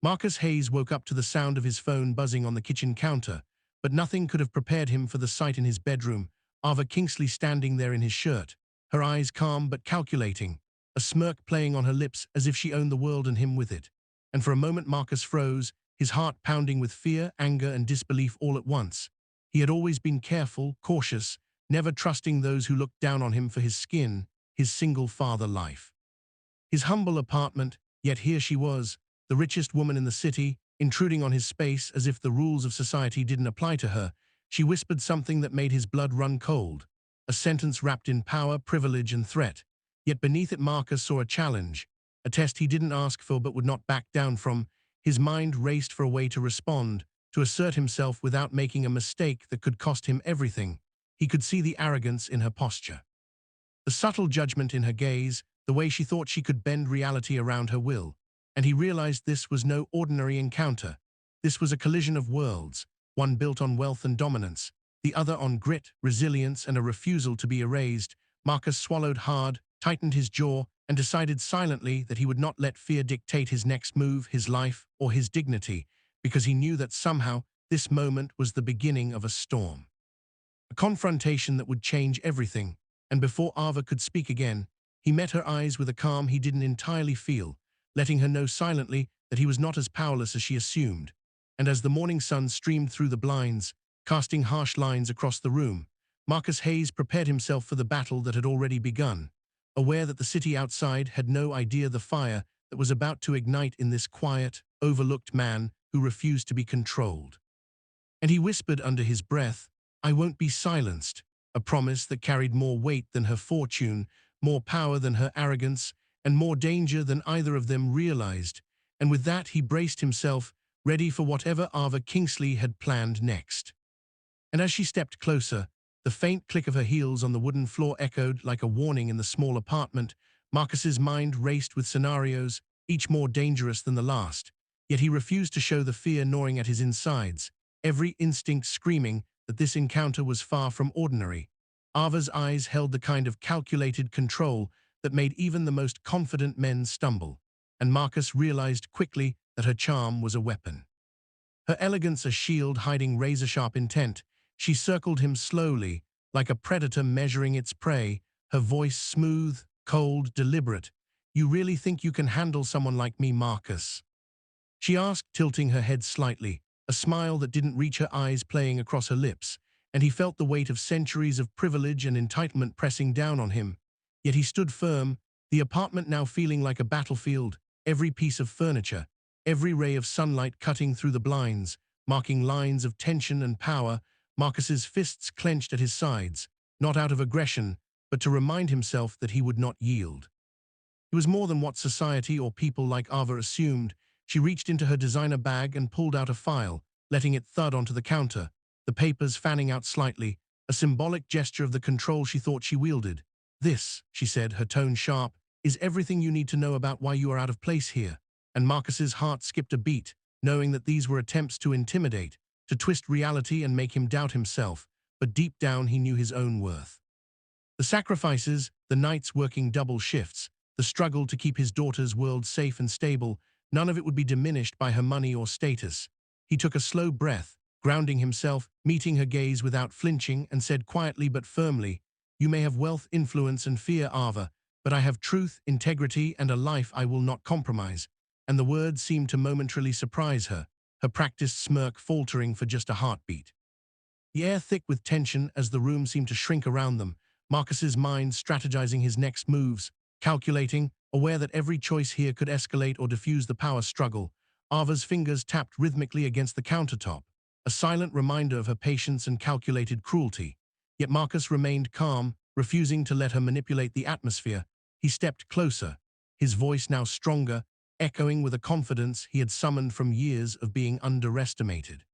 Marcus Hayes woke up to the sound of his phone buzzing on the kitchen counter, but nothing could have prepared him for the sight in his bedroom, Ava Kingsley standing there in his shirt, her eyes calm but calculating, a smirk playing on her lips as if she owned the world and him with it. And for a moment Marcus froze, his heart pounding with fear, anger, and disbelief all at once. He had always been careful, cautious, never trusting those who looked down on him for his skin, his single father life. His humble apartment, yet here she was, the richest woman in the city, intruding on his space as if the rules of society didn't apply to her. She whispered something that made his blood run cold, a sentence wrapped in power, privilege, and threat. Yet beneath it Marcus saw a challenge, a test he didn't ask for but would not back down from. His mind raced for a way to respond, to assert himself without making a mistake that could cost him everything. He could see the arrogance in her posture, the subtle judgment in her gaze, the way she thought she could bend reality around her will. And he realized this was no ordinary encounter. This was a collision of worlds, one built on wealth and dominance, the other on grit, resilience, and a refusal to be erased. Marcus swallowed hard, tightened his jaw, and decided silently that he would not let fear dictate his next move, his life, or his dignity, because he knew that somehow this moment was the beginning of a storm. A confrontation that would change everything, and before Ava could speak again, he met her eyes with a calm he didn't entirely feel, letting her know silently that he was not as powerless as she assumed. And as the morning sun streamed through the blinds, casting harsh lines across the room, Marcus Hayes prepared himself for the battle that had already begun, aware that the city outside had no idea the fire that was about to ignite in this quiet, overlooked man who refused to be controlled. And he whispered under his breath, "I won't be silenced," a promise that carried more weight than her fortune, more power than her arrogance, and more danger than either of them realized. And with that he braced himself, ready for whatever Ava Kingsley had planned next. And as she stepped closer, the faint click of her heels on the wooden floor echoed like a warning in the small apartment. Marcus's mind raced with scenarios, each more dangerous than the last, yet he refused to show the fear gnawing at his insides, every instinct screaming that this encounter was far from ordinary. Ava's eyes held the kind of calculated control that made even the most confident men stumble, and Marcus realized quickly that her charm was a weapon. Her elegance a shield hiding razor-sharp intent, she circled him slowly, like a predator measuring its prey, her voice smooth, cold, deliberate. "You really think you can handle someone like me, Marcus?" she asked, tilting her head slightly, a smile that didn't reach her eyes playing across her lips, and he felt the weight of centuries of privilege and entitlement pressing down on him. Yet he stood firm, the apartment now feeling like a battlefield, every piece of furniture, every ray of sunlight cutting through the blinds, marking lines of tension and power. Marcus's fists clenched at his sides, not out of aggression, but to remind himself that he would not yield. It was more than what society or people like Ava assumed. She reached into her designer bag and pulled out a file, letting it thud onto the counter, the papers fanning out slightly, a symbolic gesture of the control she thought she wielded. "This," she said, her tone sharp, "is everything you need to know about why you are out of place here." And Marcus's heart skipped a beat, knowing that these were attempts to intimidate, to twist reality and make him doubt himself, but deep down he knew his own worth. The sacrifices, the nights working double shifts, the struggle to keep his daughter's world safe and stable, none of it would be diminished by her money or status. He took a slow breath, grounding himself, meeting her gaze without flinching, and said quietly but firmly, "You may have wealth, influence, and fear, Ava, but I have truth, integrity, and a life I will not compromise." And the words seemed to momentarily surprise her, her practiced smirk faltering for just a heartbeat. The air thick with tension as the room seemed to shrink around them, Marcus's mind strategizing his next moves, calculating, aware that every choice here could escalate or diffuse the power struggle. Ava's fingers tapped rhythmically against the countertop, a silent reminder of her patience and calculated cruelty. Yet Marcus remained calm, refusing to let her manipulate the atmosphere. He stepped closer, his voice now stronger, echoing with a confidence he had summoned from years of being underestimated.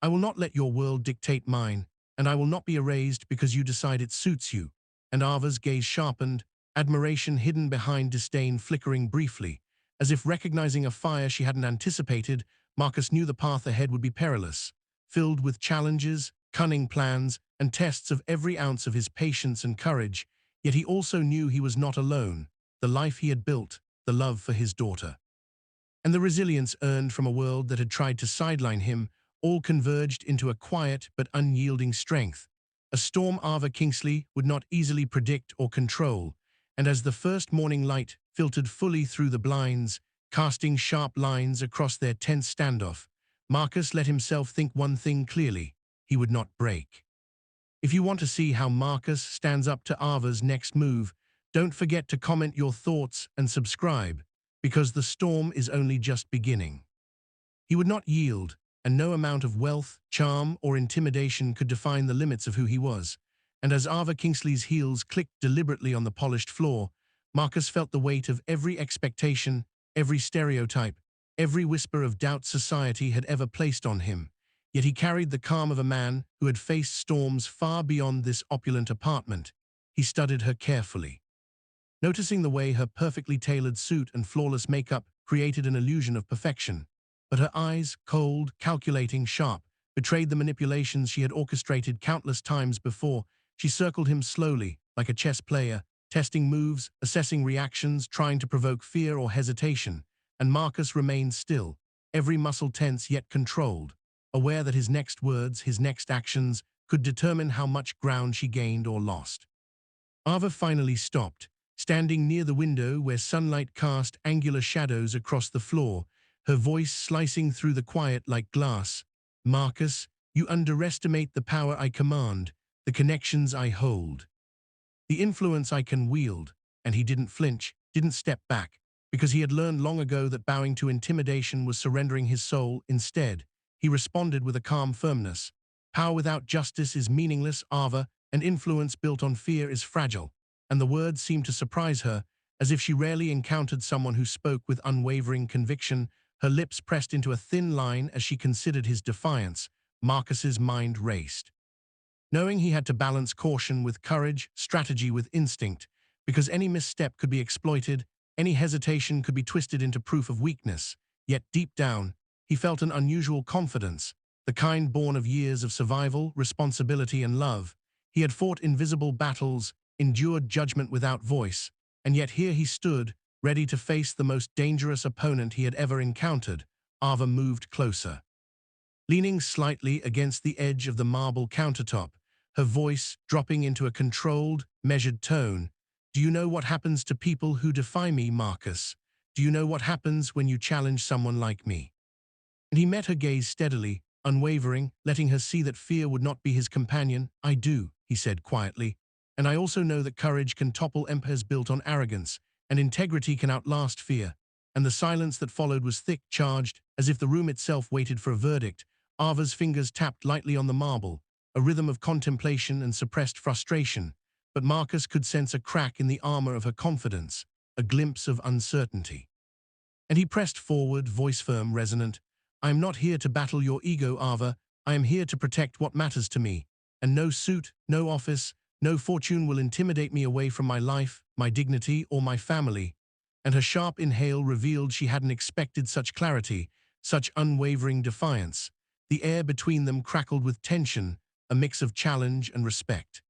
"I will not let your world dictate mine, and I will not be erased because you decide it suits you." And Ava's gaze sharpened, admiration hidden behind disdain flickering briefly. As if recognizing a fire she hadn't anticipated, Marcus knew the path ahead would be perilous, filled with challenges, cunning plans, and tests of every ounce of his patience and courage. Yet he also knew he was not alone, the life he had built, the love for his daughter. and the resilience earned from a world that had tried to sideline him, all converged into a quiet but unyielding strength. A storm Ava Kingsley would not easily predict or control, and as the first morning light filtered fully through the blinds, casting sharp lines across their tense standoff, Marcus let himself think one thing clearly: he would not break. If you want to see how Marcus stands up to Ava's next move, don't forget to comment your thoughts and subscribe, because the storm is only just beginning. He would not yield, and no amount of wealth, charm, or intimidation could define the limits of who he was. And as Ava Kingsley's heels clicked deliberately on the polished floor, Marcus felt the weight of every expectation, every stereotype, every whisper of doubt society had ever placed on him. Yet he carried the calm of a man who had faced storms far beyond this opulent apartment. He studied her carefully, noticing the way her perfectly tailored suit and flawless makeup created an illusion of perfection. But her eyes, cold, calculating, sharp, betrayed the manipulations she had orchestrated countless times before. She circled him slowly, like a chess player, testing moves, assessing reactions, trying to provoke fear or hesitation. And Marcus remained still, every muscle tense yet controlled, aware that his next words, his next actions, could determine how much ground she gained or lost. Ava finally stopped, standing near the window where sunlight cast angular shadows across the floor, her voice slicing through the quiet like glass. "Marcus, you underestimate the power I command, the connections I hold, the influence I can wield." And he didn't flinch, didn't step back, because he had learned long ago that bowing to intimidation was surrendering his soul. Instead, he responded with a calm firmness. "Power without justice is meaningless, Ava, and influence built on fear is fragile." And the words seemed to surprise her, as if she rarely encountered someone who spoke with unwavering conviction. Her lips pressed into a thin line as she considered his defiance. Marcus's mind raced, knowing he had to balance caution with courage, strategy with instinct, because any misstep could be exploited, any hesitation could be twisted into proof of weakness. Yet deep down, he felt an unusual confidence, the kind born of years of survival, responsibility, and love. He had fought invisible battles, endured judgment without voice, and yet here he stood, ready to face the most dangerous opponent he had ever encountered. Ava moved closer, leaning slightly against the edge of the marble countertop, her voice dropping into a controlled, measured tone. "Do you know what happens to people who defy me, Marcus? Do you know what happens when you challenge someone like me?" And he met her gaze steadily, unwavering, letting her see that fear would not be his companion. "I do," he said quietly, "and I also know that courage can topple empires built on arrogance, and integrity can outlast fear." And the silence that followed was thick, charged, as if the room itself waited for a verdict. Ava's fingers tapped lightly on the marble, a rhythm of contemplation and suppressed frustration. But Marcus could sense a crack in the armor of her confidence, a glimpse of uncertainty. And he pressed forward, voice firm, resonant. "I am not here to battle your ego, Ava. I am here to protect what matters to me. And no suit, no office, no fortune will intimidate me away from my life, my dignity, or my family." And her sharp inhale revealed she hadn't expected such clarity, such unwavering defiance. The air between them crackled with tension, a mix of challenge and respect.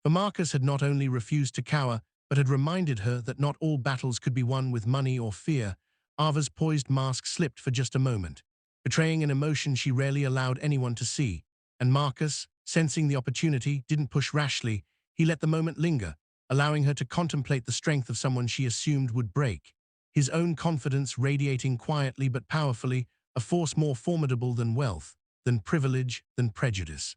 For Marcus had not only refused to cower, but had reminded her that not all battles could be won with money or fear. Ava's poised mask slipped for just a moment, betraying an emotion she rarely allowed anyone to see. And Marcus, sensing the opportunity, didn't push rashly. He let the moment linger, allowing her to contemplate the strength of someone she assumed would break. His own confidence radiating quietly but powerfully, a force more formidable than wealth, than privilege, than prejudice.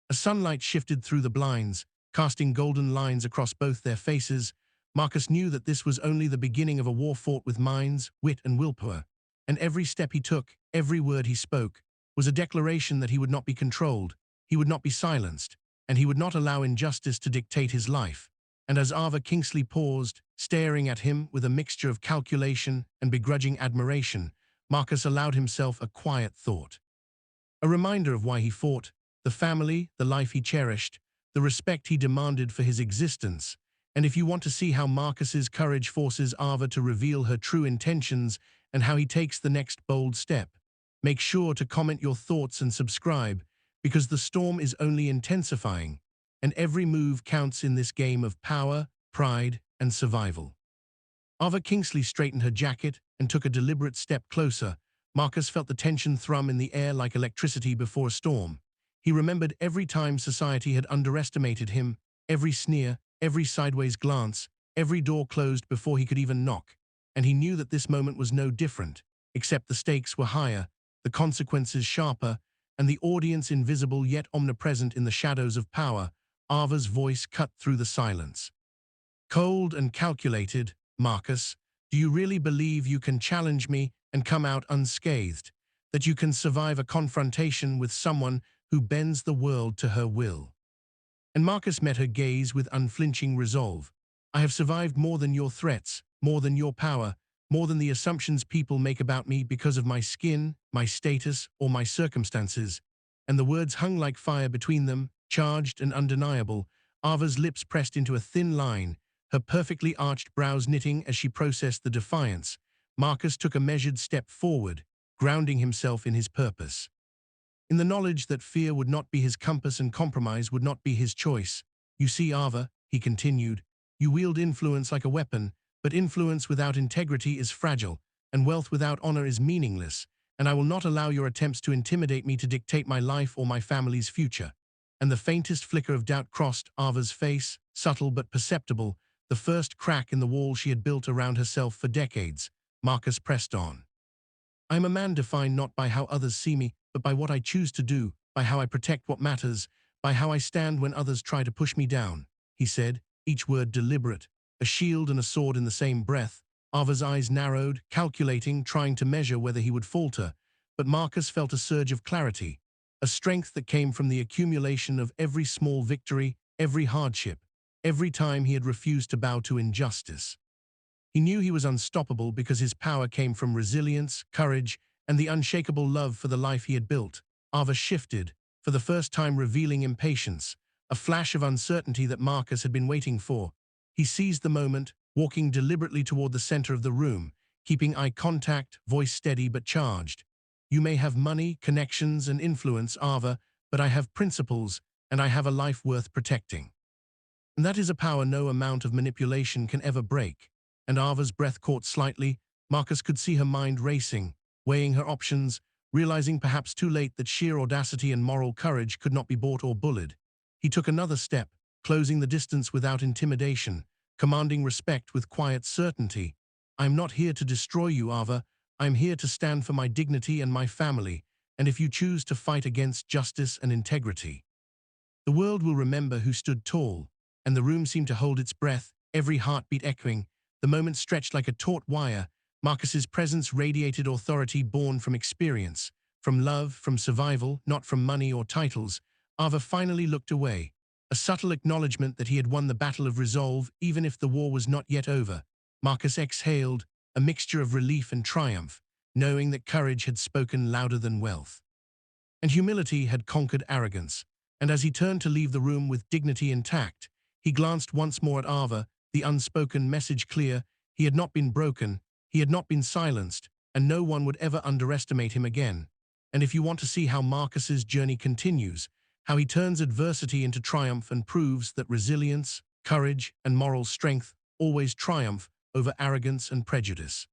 As sunlight shifted through the blinds, casting golden lines across both their faces, Marcus knew that this was only the beginning of a war fought with minds, wit, and willpower. And every step he took, every word he spoke, was a declaration that he would not be controlled, he would not be silenced, and he would not allow injustice to dictate his life. And as Ava Kingsley paused, staring at him with a mixture of calculation and begrudging admiration, Marcus allowed himself a quiet thought. A reminder of why he fought, the family, the life he cherished, the respect he demanded for his existence. And if you want to see how Marcus's courage forces Ava to reveal her true intentions and how he takes the next bold step, make sure to comment your thoughts and subscribe, because the storm is only intensifying, and every move counts in this game of power, pride, and survival. Ava Kingsley straightened her jacket and took a deliberate step closer. Marcus felt the tension thrum in the air like electricity before a storm. He remembered every time society had underestimated him, every sneer, every sideways glance, every door closed before he could even knock. And he knew that this moment was no different, except the stakes were higher, the consequences sharper, and the audience invisible yet omnipresent in the shadows of power. Ava's voice cut through the silence. Cold and calculated, Marcus, do you really believe you can challenge me and come out unscathed? That you can survive a confrontation with someone who bends the world to her will? And Marcus met her gaze with unflinching resolve. I have survived more than your threats, more than your power, more than the assumptions people make about me because of my skin, my status, or my circumstances. And the words hung like fire between them, charged and undeniable. Ava's lips pressed into a thin line, her perfectly arched brows knitting as she processed the defiance. Marcus took a measured step forward, grounding himself in his purpose. In the knowledge that fear would not be his compass and compromise would not be his choice. You see, Ava, he continued, you wield influence like a weapon, but influence without integrity is fragile, and wealth without honor is meaningless, and I will not allow your attempts to intimidate me to dictate my life or my family's future. And the faintest flicker of doubt crossed Ava's face, subtle but perceptible, the first crack in the wall she had built around herself for decades. Marcus pressed on. I am a man defined not by how others see me, but by what I choose to do, by how I protect what matters, by how I stand when others try to push me down, he said, each word deliberate, a shield and a sword in the same breath. Ava's eyes narrowed, calculating, trying to measure whether he would falter, but Marcus felt a surge of clarity, a strength that came from the accumulation of every small victory, every hardship, every time he had refused to bow to injustice. He knew he was unstoppable because his power came from resilience, courage, and the unshakable love for the life he had built. Ava shifted, for the first time revealing impatience, a flash of uncertainty that Marcus had been waiting for. He seized the moment, walking deliberately toward the center of the room, keeping eye contact, voice steady but charged. You may have money, connections, and influence, Ava, but I have principles, and I have a life worth protecting. And that is a power no amount of manipulation can ever break. And Ava's breath caught slightly. Marcus could see her mind racing, weighing her options, realizing perhaps too late that sheer audacity and moral courage could not be bought or bullied. He took another step, closing the distance without intimidation, commanding respect with quiet certainty. I am not here to destroy you, Ava. I am here to stand for my dignity and my family, and if you choose to fight against justice and integrity, the world will remember who stood tall. And the room seemed to hold its breath, every heartbeat echoing. The moment stretched like a taut wire. Marcus's presence radiated authority born from experience, from love, from survival, not from money or titles. Ava finally looked away, a subtle acknowledgement that he had won the battle of resolve, even if the war was not yet over. Marcus exhaled, a mixture of relief and triumph, knowing that courage had spoken louder than wealth. And humility had conquered arrogance. And as he turned to leave the room with dignity intact, he glanced once more at Ava, the unspoken message clear. He had not been broken, he had not been silenced, and no one would ever underestimate him again. And if you want to see how Marcus's journey continues, how he turns adversity into triumph and proves that resilience, courage, and moral strength always triumph over arrogance and prejudice.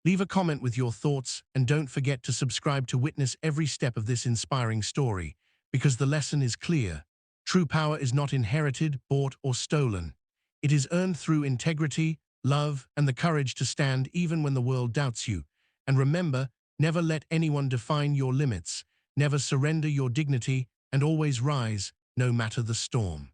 Leave a comment with your thoughts, and don't forget to subscribe to witness every step of this inspiring story, because the lesson is clear. True power is not inherited, bought, or stolen. It is earned through integrity, love, and the courage to stand even when the world doubts you. And remember, never let anyone define your limits, never surrender your dignity, and always rise, no matter the storm.